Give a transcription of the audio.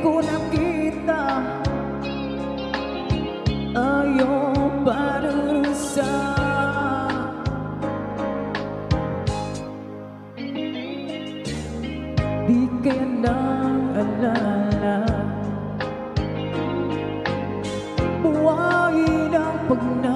ko nakita ayaw parusa. Di kaya nang alala buhay ng pagna